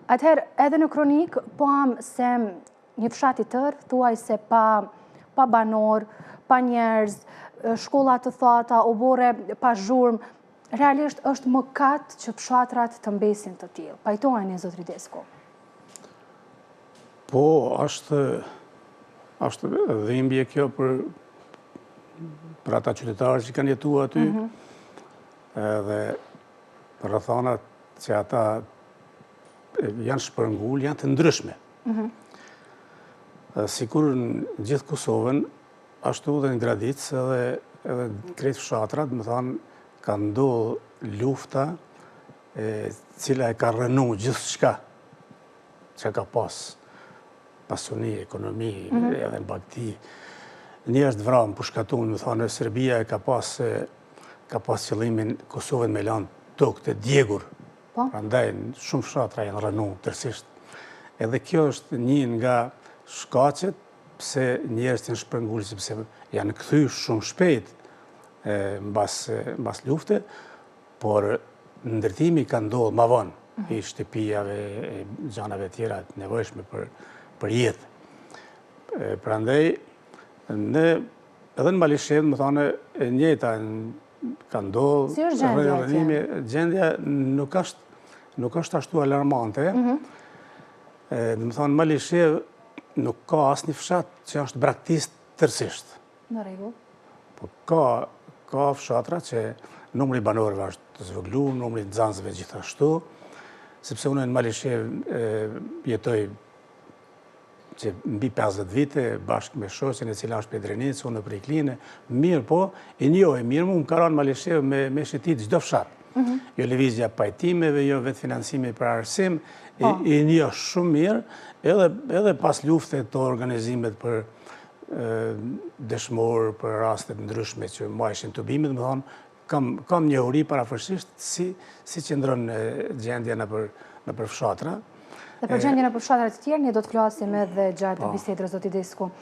Atëherë, edhe në kronik, po am se një fshat i tërë, thuaj se pa banor, pa njerëz, shkolla të thata, obore pa zhurmë, realisht është mëkat që fshatrat të mbesin të tillë. Pajtoheni, zotri Desko? Po, është dhimbje kjo për ata qytetarë që kanë jetuar aty, edhe rrethanat që ata janë shpërngull, janë të ndryshme. Sikur në gjithë Kosovën, ashtu dhe në Gradicë edhe krejt fshatrat, më thanë, ka ndodhur lufta cila e ka rënu gjithë shka që ka pasuni, ekonomi, edhe në bagti. Një është vrarë, më pushkatun, më thanë, Serbia ka pas qëllimin Kosovën me lanë tokë të djegur. Prandaj, shumë fshatra janë rënu tërësisht. Edhe kjo është një nga shkaqet pse njerëzit janë shpërngulur, sepse janë kthyer shumë shpejt mbas lufte, por ndërtimi ka ndodhur më vonë, i shtëpijave, gjanave tjera të nevojshme për jetë. Prandaj, edhe në Malishev, më thane, e njëjta ka ndodhur. Si është gjendja atje? Gjendja nuk është ashtu alarmante. Më thane, në Malishev nuk ka asnjë fshat që është braktisë tërësisht. Në rregull. Po ka fshatra që numri banorëve është të zvogëluar, numri nxënësve gjithashtu, sepse unë në Malishev jetoj që mbi 50 vite, bashkë me shoqen e cila është Pedrenicë, unë në Priklinë, mirë po, i njohë mirë, mu më ka rënë Malishev me shëtit çdo fshat. Jo lëvizja pajtimeve, jo vetë financimi për arsim, i njohë shumë mirë, edhe pas lufte të organizimet për dëshmorë, për rastet ndryshme që majshin të bimit, më thonë, kam njohuri parafërsisht si qëndron gjendja në për fshatra. Dhe për gjendjen e për fshatrat të tjerë, ne do të flasim edhe gjatë bisedrës, zoti Desko.